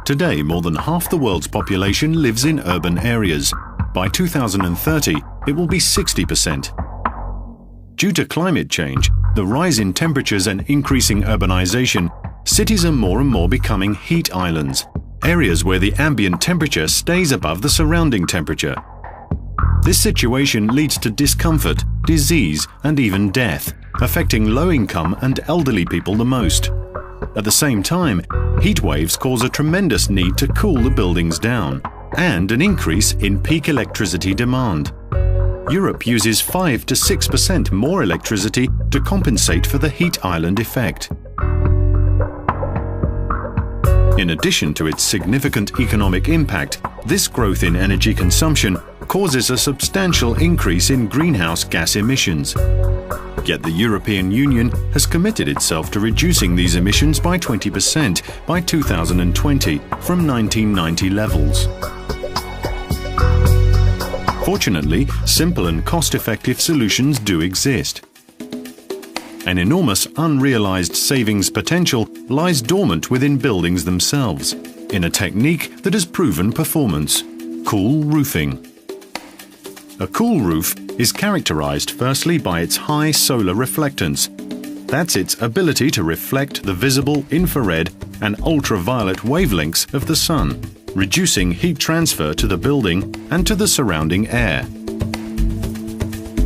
Today, more than half the world's population lives in urban areas. By 2030, it will be 60%. Due to climate change, the rise in temperatures and increasing urbanization, cities are more and more becoming heat islands, areas where the ambient temperature stays above the surrounding temperature. This situation leads to discomfort, disease, and even death, affecting low-income and elderly people the most. At the same time, heat waves cause a tremendous need to cool the buildings down, and an increase in peak electricity demand. Europe uses 5 to 6% more electricity to compensate for the heat island effect. In addition to its significant economic impact, this growth in energy consumption causes a substantial increase in greenhouse gas emissions. Yet the European Union has committed itself to reducing these emissions by 20% by 2020 from 1990 levels. Fortunately, simple and cost-effective solutions do exist. An enormous unrealized savings potential lies dormant within buildings themselves, in a technique that has proven performance: cool roofing. A cool roof is characterized firstly by its high solar reflectance. That's its ability to reflect the visible infrared and ultraviolet wavelengths of the sun, reducing heat transfer to the building and to the surrounding air.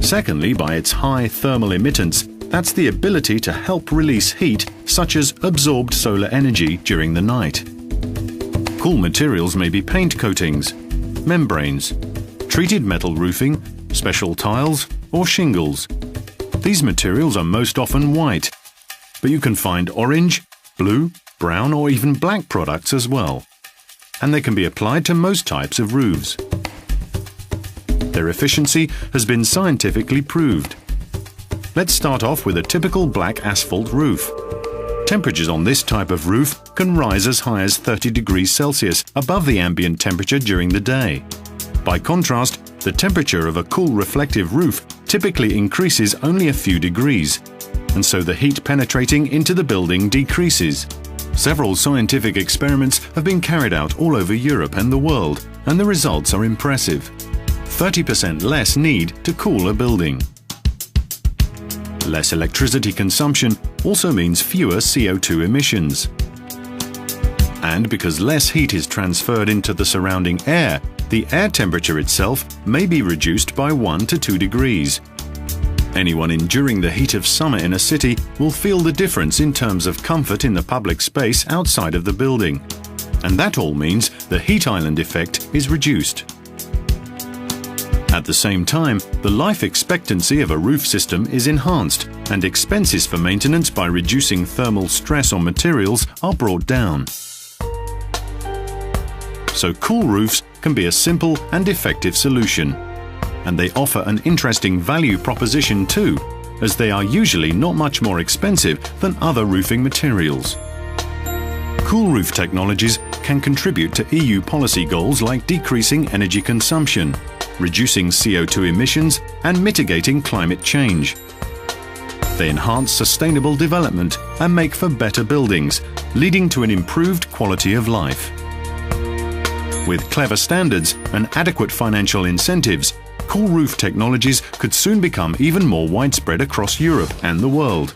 Secondly, by its high thermal emittance, that's the ability to help release heat, such as absorbed solar energy during the night. Cool materials may be paint coatings, membranes, treated metal roofing, special tiles, or shingles. These materials are most often white, but you can find orange, blue, brown, or even black products as well. And they can be applied to most types of roofs. Their efficiency has been scientifically proved. Let's start off with a typical black asphalt roof. Temperatures on this type of roof can rise as high as 30 degrees Celsius above the ambient temperature during the day. By contrast, the temperature of a cool reflective roof typically increases only a few degrees, and so the heat penetrating into the building decreases. Several scientific experiments have been carried out all over Europe and the world, and the results are impressive. 30% less need to cool a building. Less electricity consumption also means fewer CO2 emissions. And because less heat is transferred into the surrounding air, the air temperature itself may be reduced by 1 to 2 degrees. Anyone enduring the heat of summer in a city will feel the difference in terms of comfort in the public space outside of the building. And that all means the heat island effect is reduced. At the same time, the life expectancy of a roof system is enhanced, and expenses for maintenance by reducing thermal stress on materials are brought down. So cool roofs can be a simple and effective solution. And they offer an interesting value proposition too, as they are usually not much more expensive than other roofing materials. Cool roof technologies can contribute to EU policy goals like decreasing energy consumption, reducing CO2 emissions, and mitigating climate change. They enhance sustainable development and make for better buildings, leading to an improved quality of life. With clever standards and adequate financial incentives, cool roof technologies could soon become even more widespread across Europe and the world.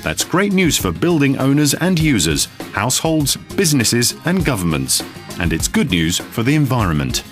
That's great news for building owners and users, households, businesses, and governments. And it's good news for the environment.